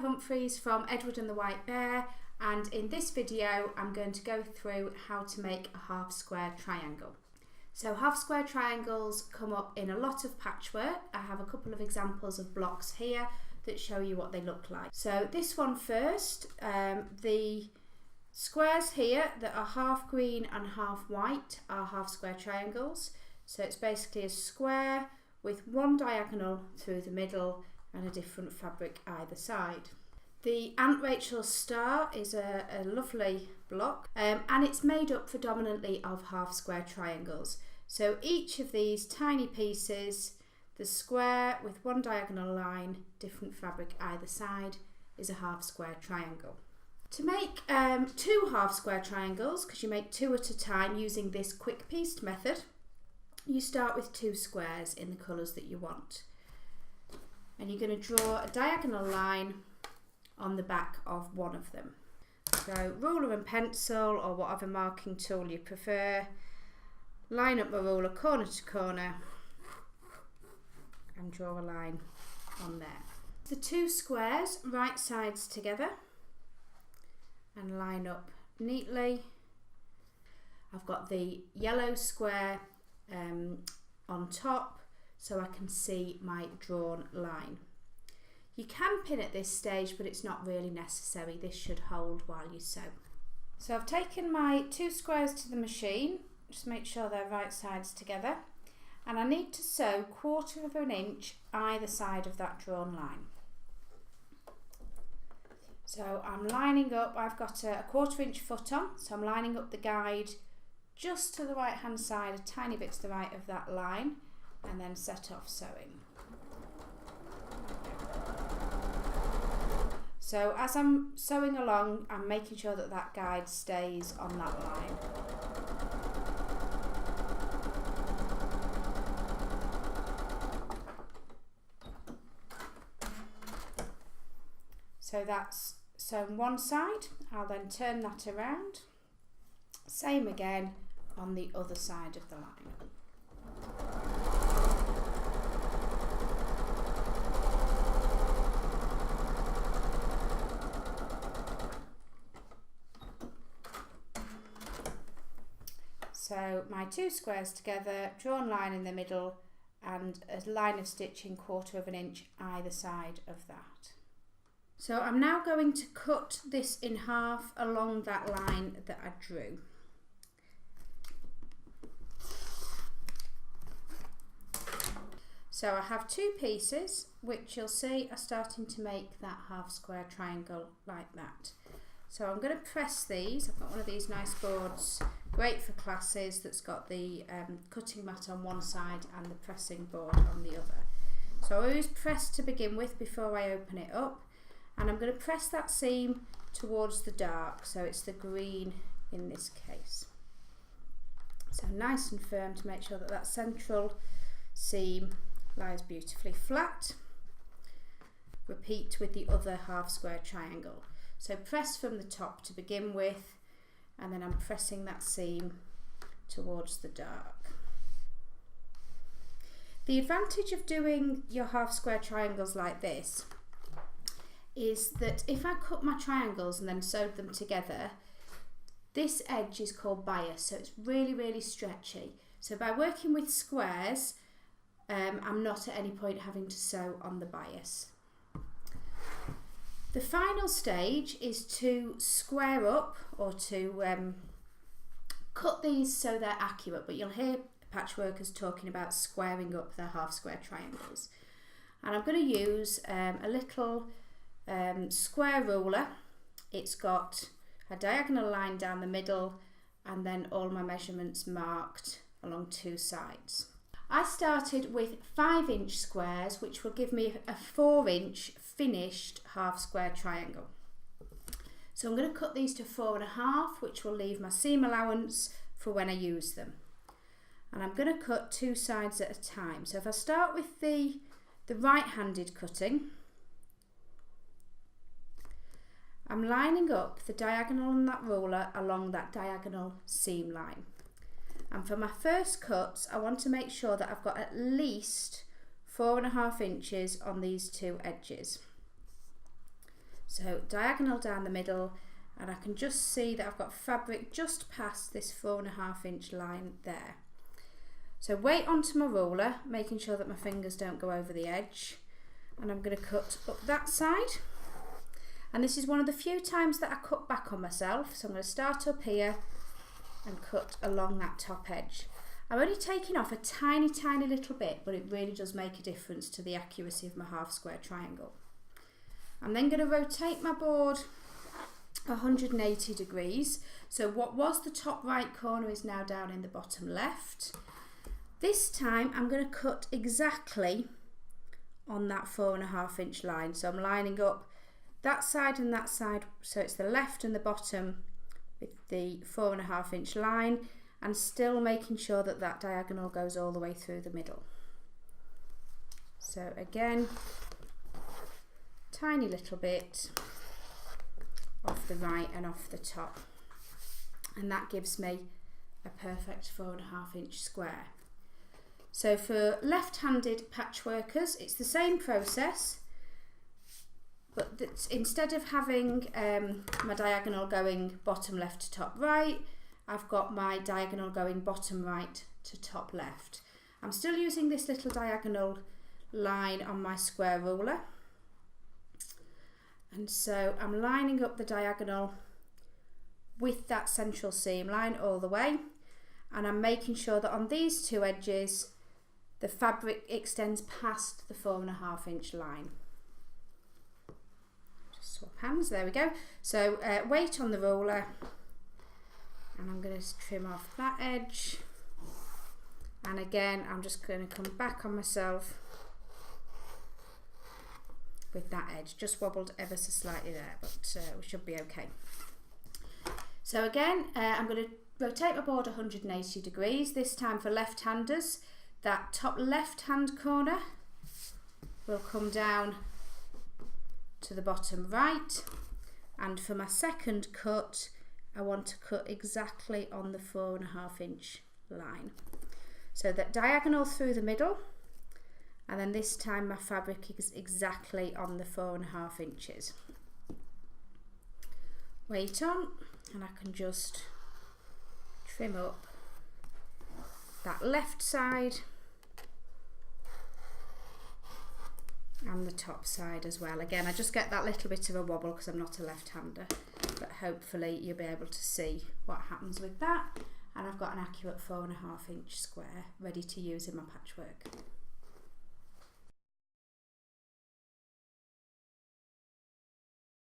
Humphreys from Edward and the White Bear, and in this video I'm going to go through how to make a half square triangle. So half square triangles come up in a lot of patchwork. I have a couple of examples of blocks here that show you what they look like. So this one first, the squares here that are half green and half white are half square triangles. So it's basically a square with one diagonal through the middle and a different fabric either side. The Aunt Rachel's star is a lovely block, and it's made up predominantly of half square triangles. So each of these tiny pieces, the square with one diagonal line, different fabric either side, is a half square triangle. To make two half square triangles, because you make two at a time using this quick pieced method, you start with two squares in the colours that you want. And you're going to draw a diagonal line on the back of one of them. So ruler and pencil, or whatever marking tool you prefer, line up my ruler corner to corner and draw a line on there. The two squares right sides together and line up neatly. I've got the yellow square on top so I can see my drawn line. You can pin at this stage, but it's not really necessary. This should hold while you sew. So I've taken my two squares to the machine, just make sure they're right sides together, and I need to sew 1/4 of an inch either side of that drawn line. So I'm lining up, I've got a 1/4 inch foot on, so I'm lining up the guide just to the right hand side, a tiny bit to the right of that line, and then set off sewing. So as I'm sewing along, I'm making sure that that guide stays on that line. So that's sewn one side. I'll then turn that around. Same again on the other side of the line. So my two squares together, drawn line in the middle, and a line of stitching 1/4 of an inch either side of that. So I'm now going to cut this in half along that line that I drew. So I have two pieces which you'll see are starting to make that half square triangle like that. So I'm going to press these. I've got one of these nice boards, great for classes, that's got the cutting mat on one side and the pressing board on the other. So I always press to begin with before I open it up, and I'm going to press that seam towards the dark, so it's the green in this case. So nice and firm to make sure that that central seam lies beautifully flat. Repeat with the other half square triangle. So press from the top to begin with, and then I'm pressing that seam towards the dark. The advantage of doing your half square triangles like this is that if I cut my triangles and then sewed them together, this edge is called bias, so it's really stretchy. So by working with squares, I'm not at any point having to sew on the bias. The final stage is to square up, or to cut these so they're accurate, but you'll hear patchworkers talking about squaring up their half square triangles. And I'm going to use a little square ruler. It's got a diagonal line down the middle and then all my measurements marked along two sides. I started with 5-inch squares, which will give me a 4-inch finished half square triangle. So I'm going to cut these to 4.5, which will leave my seam allowance for when I use them. And I'm going to cut two sides at a time. So if I start with the right-handed cutting, I'm lining up the diagonal on that ruler along that diagonal seam line. And for my first cuts, I want to make sure that I've got at least 4.5 inches on these two edges. So diagonal down the middle, and I can just see that I've got fabric just past this 4.5 inch line there. So weight onto my ruler, making sure that my fingers don't go over the edge, and I'm going to cut up that side. And this is one of the few times that I cut back on myself, so I'm going to start up here and cut along that top edge. I'm only taking off a tiny little bit, but it really does make a difference to the accuracy of my half square triangle. I'm then going to rotate my board 180 degrees. So what was the top right corner is now down in the bottom left. This time I'm going to cut exactly on that 4.5 inch line. So I'm lining up that side and that side, so it's the left and the bottom with the 4.5 inch line, and still making sure that that diagonal goes all the way through the middle. So again, tiny little bit off the right and off the top, and that gives me a perfect 4.5 inch square. So for left-handed patchworkers, it's the same process, but instead of having my diagonal going bottom left to top right, I've got my diagonal going bottom right to top left. I'm still using this little diagonal line on my square ruler, and so I'm lining up the diagonal with that central seam line all the way, and I'm making sure that on these two edges the fabric extends past the 4.5 inch line. Just swap hands, there we go. So weight on the ruler, and I'm going to trim off that edge, and again I'm just going to come back on myself with that edge. Just wobbled ever so slightly there, but we should be okay. So again, I'm going to rotate my board 180 degrees, this time for left-handers. That top left-hand corner will come down to the bottom right, and for my second cut, I want to cut exactly on the 4.5 inch line. So that diagonal through the middle, and then this time my fabric is exactly on the 4.5 inches. Weight on, and I can just trim up that left side and the top side as well. Again, I just get that little bit of a wobble because I'm not a left-hander, but hopefully you'll be able to see what happens with that, and I've got an accurate 4.5 inch square ready to use in my patchwork.